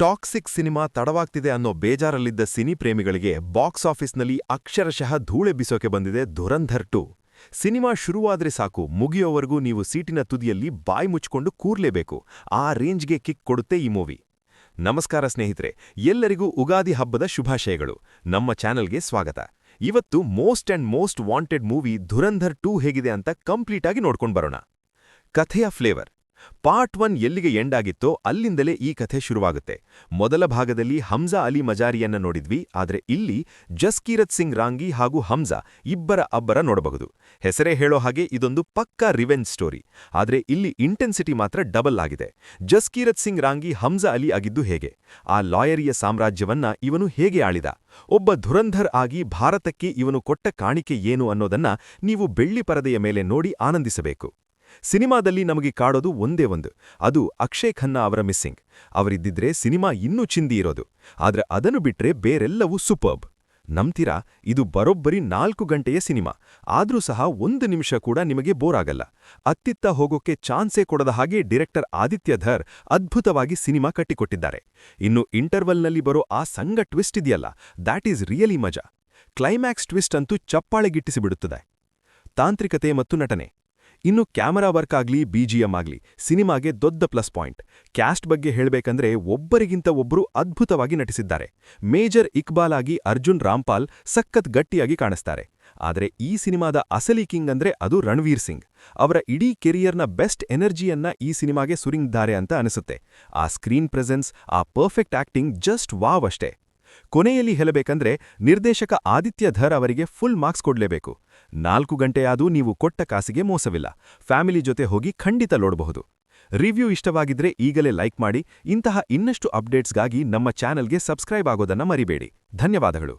Toxic cinema ತಡವಾಗ್ತಿದೆ ಅನ್ನೋ ಬೇಜಾರಲ್ಲಿದ್ದ cine ಪ್ರೇಮಿಗಳಿಗೆ box ಆಫೀಸ್ನಲ್ಲಿ ಅಕ್ಷರಶಃ ಧೂಳೆ ಬಿಸೋಕೆ ಬಂದಿದೆ ಧುರಂಧರ್ 2. ಸಿನಿಮಾ ಶುರುವಾದ್ರೆ ಸಾಕು ಮುಗಿಯೋವರೆಗೂ ನೀವು ಸೀಟಿನ ತುದಿಯಲ್ಲಿ ಬಾಯಿ ಮುಚ್ಕೊಂಡು ಕೂರ್ಲೇಬೇಕು. ಆ ರೇಂಜ್ಗೆ ಕಿಕ್ ಕೊಡುತ್ತೆ ಈ ಮೂವಿ. ನಮಸ್ಕಾರ ಸ್ನೇಹಿತರೆ, ಎಲ್ಲರಿಗೂ ಉಗಾದಿ ಹಬ್ಬದ ಶುಭಾಶಯಗಳು. ನಮ್ಮ ಚಾನೆಲ್ಗೆ ಸ್ವಾಗತ. ಇವತ್ತು ಮೋಸ್ಟ್ ವಾಂಟೆಡ್ ಮೂವಿ ಧುರಂಧರ್ 2 ಹೇಗಿದೆ ಅಂತ ಕಂಪ್ಲೀಟಾಗಿ ನೋಡ್ಕೊಂಡು ಬರೋಣ. ಕಥೆಯ ಫ್ಲೇವರ್. ಪಾರ್ಟ್ 1 ಎಲ್ಲಿಗೆ ಎಂಡ್ ಆಗಿತ್ತೋ ಅಲ್ಲಿಂದಲೇ ಈ ಕಥೆ ಶುರುವಾಗುತ್ತೆ. ಮೊದಲ ಭಾಗದಲ್ಲಿ ಹಮ್ಜಾ ಅಲಿ ಮಜಾರಿಯನ್ನ ನೋಡಿದ್ವಿ, ಆದರೆ ಇಲ್ಲಿ ಜಸ್ಕೀರತ್ ಸಿಂಗ್ ರಾಂಗಿ ಹಾಗೂ ಹಮ್ಜಾ ಅಬ್ಬರ ನೋಡಬಹುದು. ಹೆಸರೇ ಹೇಳೋ ಹಾಗೆ ಇದೊಂದು ಪಕ್ಕಾ ರಿವೆಂಜ್ ಸ್ಟೋರಿ. ಆದರೆ ಇಲ್ಲಿ ಇಂಟೆನ್ಸಿಟಿ ಮಾತ್ರ ಡಬಲ್ ಆಗಿದೆ. ಜಸ್ಕೀರತ್ ಸಿಂಗ್ ರಾಂಗಿ ಹಮ್ಜಾ ಅಲಿ ಆಗಿದ್ದು ಹೇಗೆ? ಆ ಲಾಯರಿಯ ಸಾಮ್ರಾಜ್ಯವನ್ನ ಇವನು ಹೇಗೆ ಆಳಿದ? ಒಬ್ಬ ಧುರಂಧರ್ ಆಗಿ ಭಾರತಕ್ಕೆ ಇವನು ಕೊಟ್ಟ ಕಾಣಿಕೆ ಏನು ಅನ್ನೋದನ್ನ ನೀವು ಬೆಳ್ಳಿ ಪರದೆಯ ಮೇಲೆ ನೋಡಿ ಆನಂದಿಸಬೇಕು. ಸಿನಿಮಾದಲ್ಲಿ ನಮಗೆ ಕಾಡೋದು ಒಂದೇ ಒಂದು, ಅದು ಅಕ್ಷಯ್ ಖನ್ನಾ ಅವರ ಮಿಸ್ಸಿಂಗ್. ಅವರಿದ್ದಿದ್ರೆ ಸಿನಿಮಾ ಇನ್ನೂ ಚಿಂದಿ ಇರೋದು. ಆದ್ರೆ ಅದನ್ನು ಬಿಟ್ರೆ ಬೇರೆಲ್ಲವೂ ಸೂಪರ್ಬ್. ನಂಬ್ತೀರಾ, ಇದು ಬರೋಬ್ಬರಿ 4 ಗಂಟೆಯ ಸಿನಿಮಾ. ಆದ್ರೂ ಸಹ 1 ನಿಮಿಷ ಕೂಡ ನಿಮಗೆ ಬೋರ್ ಆಗಲ್ಲ. ಅತ್ತಿತ್ತ ಹೋಗೋಕೆ ಚಾನ್ಸೇ ಕೊಡದ ಹಾಗೆ ಡೈರೆಕ್ಟರ್ ಆದಿತ್ಯ ಧರ್ ಅದ್ಭುತವಾಗಿ ಸಿನಿಮಾ ಕಟ್ಟಿಕೊಟ್ಟಿದ್ದಾರೆ. ಇನ್ನು ಇಂಟರ್ವಲ್ನಲ್ಲಿ ಬರೋ ಆ ಸಂಗ ಟ್ವಿಸ್ಟ್ ಇದೆಯಲ್ಲ, ದ್ಯಾಟ್ ಈಸ್ ರಿಯಲಿ ಮಜಾ. ಕ್ಲೈಮ್ಯಾಕ್ಸ್ ಟ್ವಿಸ್ಟ್ ಅಂತೂ ಚಪ್ಪಾಳೆಗಿಟ್ಟಿಸಿಬಿಡುತ್ತದೆ. ತಾಂತ್ರಿಕತೆ ಮತ್ತು ನಟನೆ. ಇನ್ನು ಕ್ಯಾಮರಾ ವರ್ಕ್ ಆಗ್ಲಿ ಬಿಜಿಎಂ ಆಗ್ಲಿ ಸಿನಿಮಾಗೆ ದೊಡ್ಡ ಪ್ಲಸ್ ಪಾಯಿಂಟ್. ಕ್ಯಾಸ್ಟ್ ಬಗ್ಗೆ ಹೇಳಬೇಕಂದ್ರೆ ಒಬ್ಬರಿಗಿಂತ ಒಬ್ಬರು ಅದ್ಭುತವಾಗಿ ನಟಿಸಿದ್ದಾರೆ. ಮೇಜರ್ ಇಕ್ಬಾಲ್ ಆಗಿ ಅರ್ಜುನ್ ರಾಂಪಾಲ್ ಸಖತ್ ಗಟ್ಟಿಯಾಗಿ ಕಾಣಿಸ್ತಾರೆ. ಆದರೆ ಈ ಸಿನಿಮಾದ ಅಸಲಿ ಕಿಂಗ್ ಅಂದ್ರೆ ಅದು ರಣವೀರ್ ಸಿಂಗ್. ಅವರ ಇಡೀ ಕೆರಿಯರ್ನ ಬೆಸ್ಟ್ ಎನರ್ಜಿಯನ್ನ ಈ ಸಿನಿಮಾಗೆ ಸುರಿಂಗಿದ್ದಾರೆ ಅಂತ ಅನಿಸುತ್ತೆ. ಆ ಸ್ಕ್ರೀನ್ ಪ್ರೆಸೆನ್ಸ್, ಆ ಪರ್ಫೆಕ್ಟ್ ಆಕ್ಟಿಂಗ್ ಜಸ್ಟ್ ವಾವ್ ಅಷ್ಟೇ. ಕೊನೆಯಲ್ಲಿ ಹೇಳಬೇಕಂದ್ರೆ ನಿರ್ದೇಶಕ ಆದಿತ್ಯ ಧರ್ ಅವರಿಗೆ ಫುಲ್ ಮಾರ್ಕ್ಸ್ ಕೊಡ್ಲೇಬೇಕು. 4 ಗಂಟೆಯಾದೂ ನೀವು ಕೊಟ್ಟ ಕಾಸಿಗೆ ಮೋಸವಿಲ್ಲ. ಫ್ಯಾಮಿಲಿ ಜೊತೆ ಹೋಗಿ ಖಂಡಿತ ನೋಡಬಹುದು. ರಿವ್ಯೂ ಇಷ್ಟವಾಗಿದ್ರೆ ಈಗಲೇ ಲೈಕ್ ಮಾಡಿ. ಇಂತಹ ಇನ್ನಷ್ಟು ಅಪ್ಡೇಟ್ಸ್ಗಾಗಿ ನಮ್ಮ ಚಾನೆಲ್ಗೆ ಸಬ್ಸ್ಕ್ರೈಬ್ ಆಗೋದನ್ನ ಮರಿಬೇಡಿ. ಧನ್ಯವಾದಗಳು.